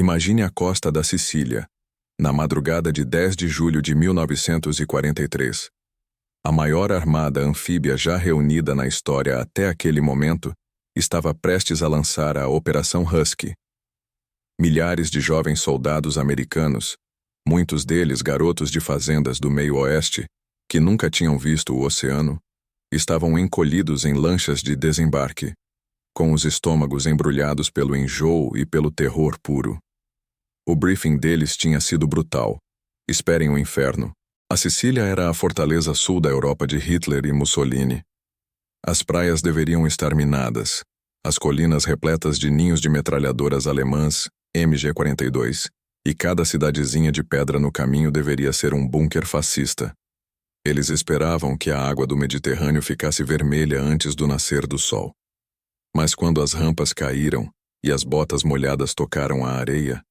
Imagine a costa da Sicília, na madrugada de 10 de julho de 1943. A maior armada anfíbia já reunida na história até aquele momento estava prestes a lançar a Operação Husky. Milhares de jovens soldados americanos, muitos deles garotos de fazendas do meio-oeste, que nunca tinham visto o oceano, estavam encolhidos em lanchas de desembarque, com os estômagos embrulhados pelo enjoo e pelo terror puro. O briefing deles tinha sido brutal. Esperem o inferno. A Sicília era a fortaleza sul da Europa de Hitler e Mussolini. As praias deveriam estar minadas, as colinas repletas de ninhos de metralhadoras alemãs MG-42, e cada cidadezinha de pedra no caminho deveria ser um bunker fascista. Eles esperavam que a água do Mediterrâneo ficasse vermelha antes do nascer do sol. Mas quando as rampas caíram e as botas molhadas tocaram a areia,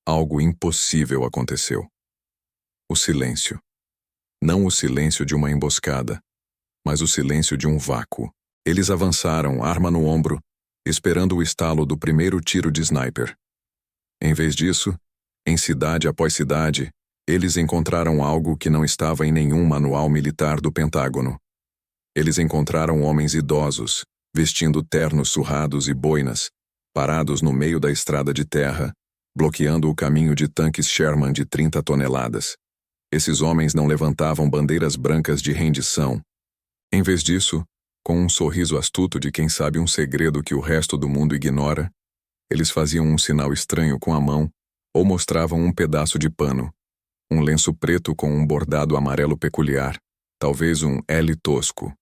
algo impossível aconteceu. O silêncio. Não o silêncio de uma emboscada, mas o silêncio de um vácuo. Eles avançaram, arma no ombro, esperando o estalo do primeiro tiro de sniper. Em vez disso, em cidade após cidade, eles encontraram algo que não estava em nenhum manual militar do Pentágono. Eles encontraram homens idosos, vestindo ternos surrados e boinas, parados no meio da estrada de terra, bloqueando o caminho de tanques Sherman de 30 toneladas. Esses homens não levantavam bandeiras brancas de rendição. Em vez disso, com um sorriso astuto de quem sabe um segredo que o resto do mundo ignora, eles faziam um sinal estranho com a mão ou mostravam um pedaço de pano, um lenço preto com um bordado amarelo peculiar, talvez um L tosco.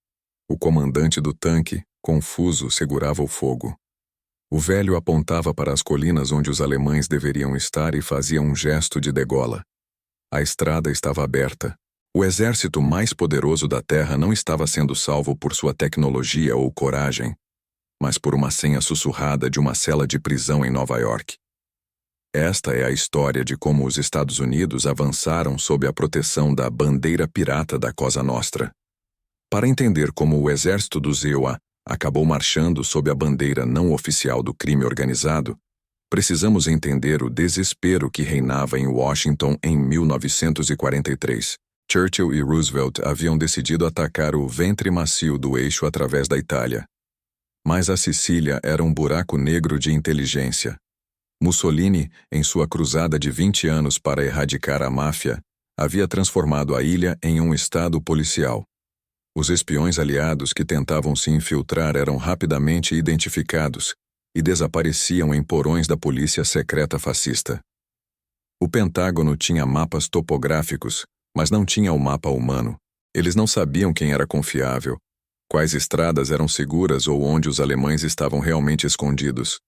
O comandante do tanque, confuso, segurava o fogo. O velho apontava para as colinas onde os alemães deveriam estar e fazia um gesto de degola. A estrada estava aberta. O exército mais poderoso da Terra não estava sendo salvo por sua tecnologia ou coragem, mas por uma senha sussurrada de uma cela de prisão em Nova York. Esta é a história de como os Estados Unidos avançaram sob a proteção da bandeira pirata da Cosa Nostra. Para entender como o exército do ZEUA acabou marchando sob a bandeira não oficial do crime organizado, precisamos entender o desespero que reinava em Washington em 1943. Churchill e Roosevelt haviam decidido atacar o ventre macio do eixo através da Itália. Mas a Sicília era um buraco negro de inteligência. Mussolini, em sua cruzada de 20 anos para erradicar a máfia, havia transformado a ilha em um estado policial. Os espiões aliados que tentavam se infiltrar eram rapidamente identificados e desapareciam em porões da polícia secreta fascista. O Pentágono tinha mapas topográficos, mas não tinha o mapa humano. Eles não sabiam quem era confiável, quais estradas eram seguras ou onde os alemães estavam realmente escondidos.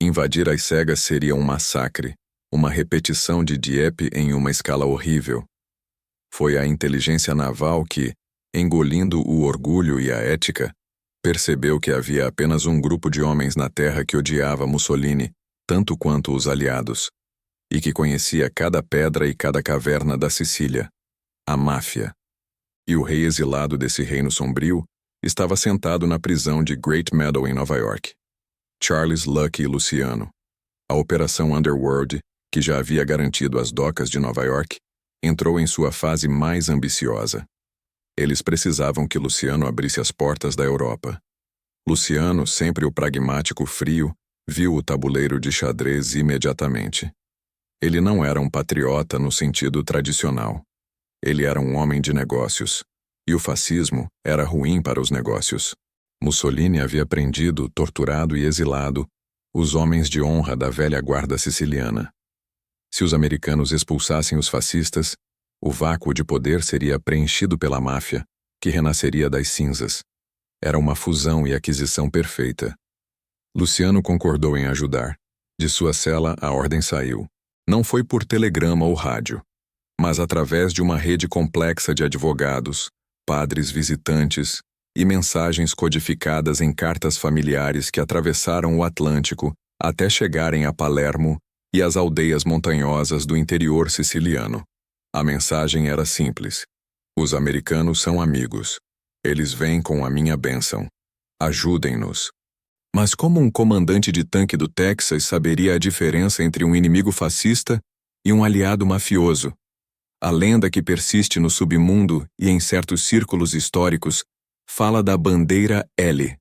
Invadir as cegas seria um massacre, uma repetição de Dieppe em uma escala horrível. Foi a inteligência naval que, engolindo o orgulho e a ética, percebeu que havia apenas um grupo de homens na terra que odiava Mussolini, tanto quanto os aliados, e que conhecia cada pedra e cada caverna da Sicília, a máfia. E o rei exilado desse reino sombrio estava sentado na prisão de Great Meadow em Nova York. Charles, Lucky e Luciano. A Operação Underworld, que já havia garantido as docas de Nova York, entrou em sua fase mais ambiciosa. Eles precisavam que Luciano abrisse as portas da Europa. Luciano, sempre o pragmático frio, viu o tabuleiro de xadrez imediatamente. Ele não era um patriota no sentido tradicional. Ele era um homem de negócios, e o fascismo era ruim para os negócios. Mussolini havia prendido, torturado e exilado os homens de honra da velha guarda siciliana. Se os americanos expulsassem os fascistas, o vácuo de poder seria preenchido pela máfia, que renasceria das cinzas. Era uma fusão e aquisição perfeita. Luciano concordou em ajudar. De sua cela, a ordem saiu. Não foi por telegrama ou rádio, mas através de uma rede complexa de advogados, padres visitantes e mensagens codificadas em cartas familiares que atravessaram o Atlântico até chegarem a Palermo e as aldeias montanhosas do interior siciliano. A mensagem era simples. Os americanos são amigos. Eles vêm com a minha bênção. Ajudem-nos. Mas como um comandante de tanque do Texas saberia a diferença entre um inimigo fascista e um aliado mafioso? A lenda que persiste no submundo e em certos círculos históricos fala da bandeira L.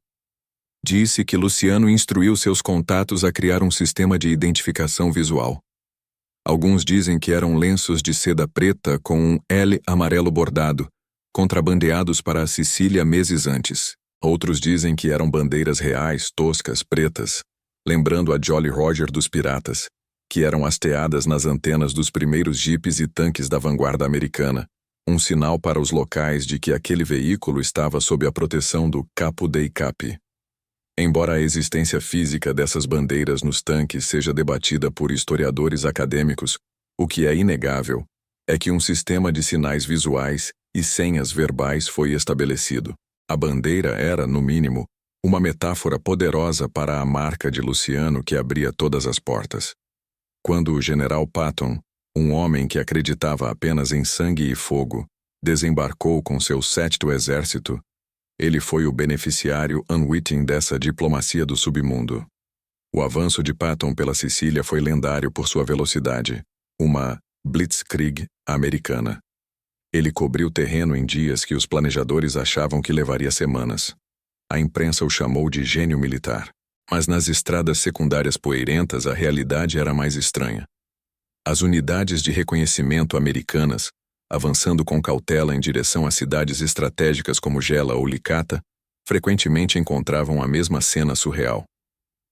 Disse que Luciano instruiu seus contatos a criar um sistema de identificação visual. Alguns dizem que eram lenços de seda preta com um L amarelo bordado, contrabandeados para a Sicília meses antes. Outros dizem que eram bandeiras reais, toscas, pretas, lembrando a Jolly Roger dos piratas, que eram hasteadas nas antenas dos primeiros jipes e tanques da vanguarda americana, um sinal para os locais de que aquele veículo estava sob a proteção do Capo dei Capi. Embora a existência física dessas bandeiras nos tanques seja debatida por historiadores acadêmicos, o que é inegável é que um sistema de sinais visuais e senhas verbais foi estabelecido. A bandeira era, no mínimo, uma metáfora poderosa para a marca de Luciano que abria todas as portas. Quando o general Patton, um homem que acreditava apenas em sangue e fogo, desembarcou com seu 7º exército, ele foi o beneficiário unwitting dessa diplomacia do submundo. O avanço de Patton pela Sicília foi lendário por sua velocidade, uma blitzkrieg americana. Ele cobriu terreno em dias que os planejadores achavam que levaria semanas. A imprensa o chamou de gênio militar. Mas nas estradas secundárias poeirentas a realidade era mais estranha. As unidades de reconhecimento americanas, avançando com cautela em direção a cidades estratégicas como Gela ou Licata, frequentemente encontravam a mesma cena surreal.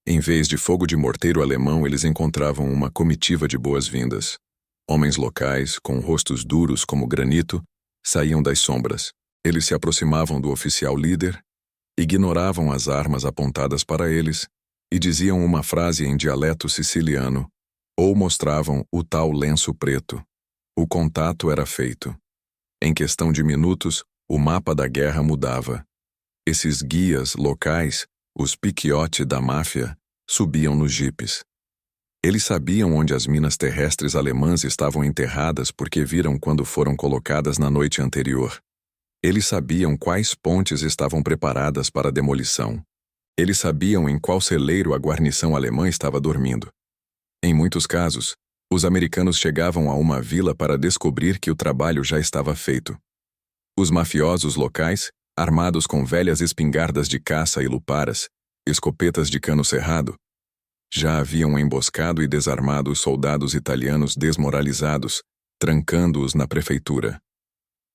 Em vez de fogo de morteiro alemão, eles encontravam uma comitiva de boas-vindas. Homens locais, com rostos duros como granito, saíam das sombras. Eles se aproximavam do oficial líder, ignoravam as armas apontadas para eles e diziam uma frase em dialeto siciliano, ou mostravam o tal lenço preto. O contato era feito. Em questão de minutos, o mapa da guerra mudava. Esses guias locais, os piquiote da máfia, subiam nos jipes. Eles sabiam onde as minas terrestres alemãs estavam enterradas porque viram quando foram colocadas na noite anterior. Eles sabiam quais pontes estavam preparadas para demolição. Eles sabiam em qual celeiro a guarnição alemã estava dormindo. Em muitos casos, os americanos chegavam a uma vila para descobrir que o trabalho já estava feito. Os mafiosos locais, armados com velhas espingardas de caça e luparas, escopetas de cano cerrado, já haviam emboscado e desarmado os soldados italianos desmoralizados, trancando-os na prefeitura.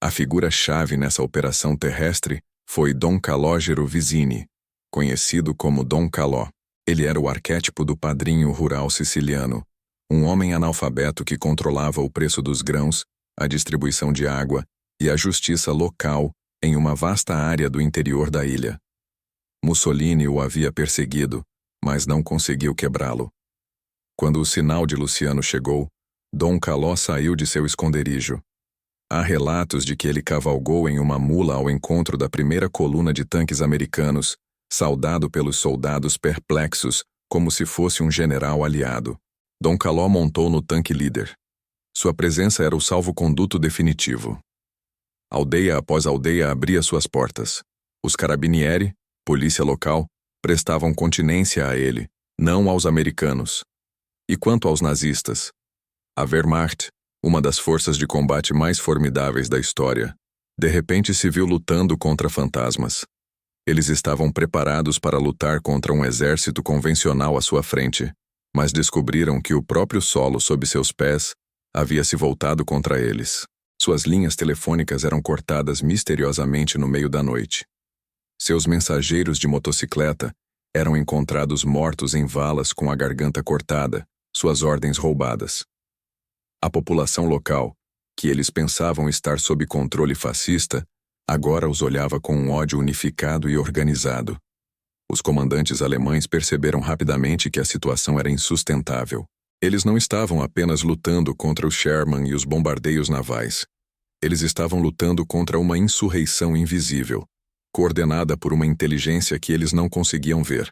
A figura-chave nessa operação terrestre foi Dom Calogero Visini, conhecido como Dom Calò. Ele era o arquétipo do padrinho rural siciliano, um homem analfabeto que controlava o preço dos grãos, a distribuição de água e a justiça local em uma vasta área do interior da ilha. Mussolini o havia perseguido, mas não conseguiu quebrá-lo. Quando o sinal de Luciano chegou, Dom Calò saiu de seu esconderijo. Há relatos de que ele cavalgou em uma mula ao encontro da primeira coluna de tanques americanos, saudado pelos soldados perplexos como se fosse um general aliado. Dom Calò montou no tanque líder. Sua presença era o salvo-conduto definitivo. Aldeia após aldeia abria suas portas. Os carabinieri, polícia local, prestavam continência a ele, não aos americanos. E quanto aos nazistas? A Wehrmacht, uma das forças de combate mais formidáveis da história, de repente se viu lutando contra fantasmas. Eles estavam preparados para lutar contra um exército convencional à sua frente, mas descobriram que o próprio solo sob seus pés havia se voltado contra eles. Suas linhas telefônicas eram cortadas misteriosamente no meio da noite. Seus mensageiros de motocicleta eram encontrados mortos em valas com a garganta cortada, suas ordens roubadas. A população local, que eles pensavam estar sob controle fascista, agora os olhava com um ódio unificado e organizado. Os comandantes alemães perceberam rapidamente que a situação era insustentável. Eles não estavam apenas lutando contra o Sherman e os bombardeios navais. Eles estavam lutando contra uma insurreição invisível, coordenada por uma inteligência que eles não conseguiam ver.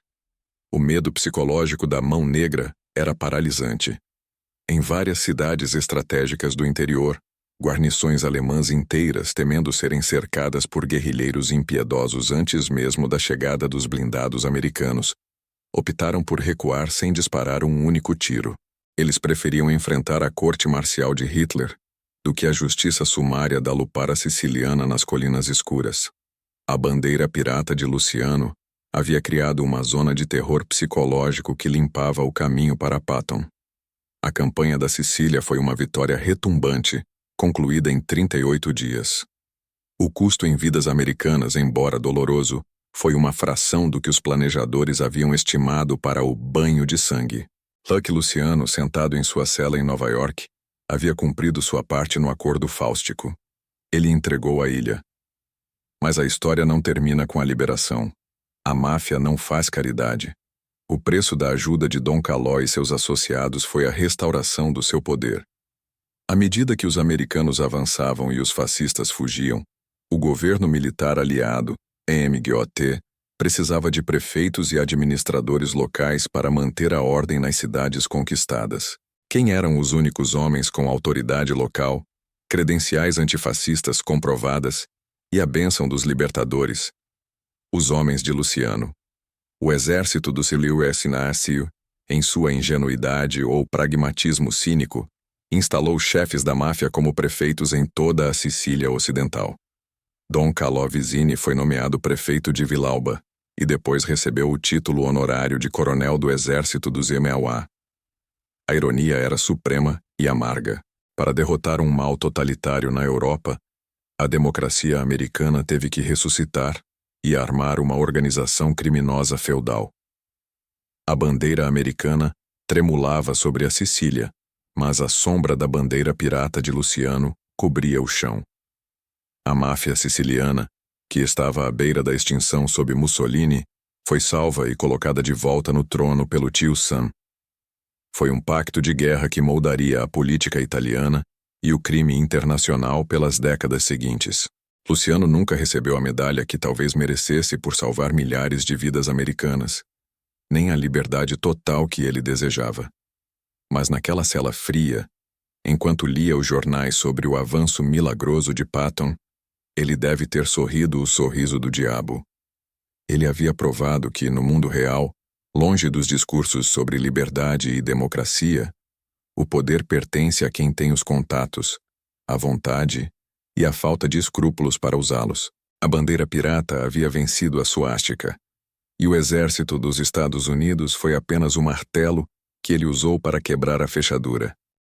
O medo psicológico da Mão Negra era paralisante. Em várias cidades estratégicas do interior, guarnições alemãs inteiras temendo serem cercadas por guerrilheiros impiedosos antes mesmo da chegada dos blindados americanos, optaram por recuar sem disparar um único tiro. Eles preferiam enfrentar a corte marcial de Hitler do que a justiça sumária da Lupara siciliana nas colinas escuras. A bandeira pirata de Luciano havia criado uma zona de terror psicológico que limpava o caminho para Patton. A campanha da Sicília foi uma vitória retumbante, concluída em 38 dias. O custo em vidas americanas, embora doloroso, foi uma fração do que os planejadores haviam estimado para o banho de sangue. Lucky Luciano, sentado em sua cela em Nova York, havia cumprido sua parte no acordo fáustico. Ele entregou a ilha. Mas a história não termina com a liberação. A máfia não faz caridade. O preço da ajuda de Don Caló e seus associados foi a restauração do seu poder. À medida que os americanos avançavam e os fascistas fugiam, o governo militar aliado, MGOT, precisava de prefeitos e administradores locais para manter a ordem nas cidades conquistadas. Quem eram os únicos homens com autoridade local, credenciais antifascistas comprovadas e a bênção dos libertadores? Os homens de Luciano. O exército do Silvio Inácio, em sua ingenuidade ou pragmatismo cínico, instalou chefes da máfia como prefeitos em toda a Sicília Ocidental. Dom Calò Visini foi nomeado prefeito de Villalba e depois recebeu o título honorário de coronel do exército dos MLA. A ironia era suprema e amarga. Para derrotar um mal totalitário na Europa, a democracia americana teve que ressuscitar e armar uma organização criminosa feudal. A bandeira americana tremulava sobre a Sicília, mas a sombra da bandeira pirata de Luciano cobria o chão. A máfia siciliana, que estava à beira da extinção sob Mussolini, foi salva e colocada de volta no trono pelo tio Sam. Foi um pacto de guerra que moldaria a política italiana e o crime internacional pelas décadas seguintes. Luciano nunca recebeu a medalha que talvez merecesse por salvar milhares de vidas americanas, nem a liberdade total que ele desejava. Mas naquela cela fria, enquanto lia os jornais sobre o avanço milagroso de Patton, ele deve ter sorrido o sorriso do diabo. Ele havia provado que, no mundo real, longe dos discursos sobre liberdade e democracia, o poder pertence a quem tem os contatos, a vontade e a falta de escrúpulos para usá-los. A bandeira pirata havia vencido a suástica, e o exército dos Estados Unidos foi apenas o martelo que ele usou para quebrar a fechadura.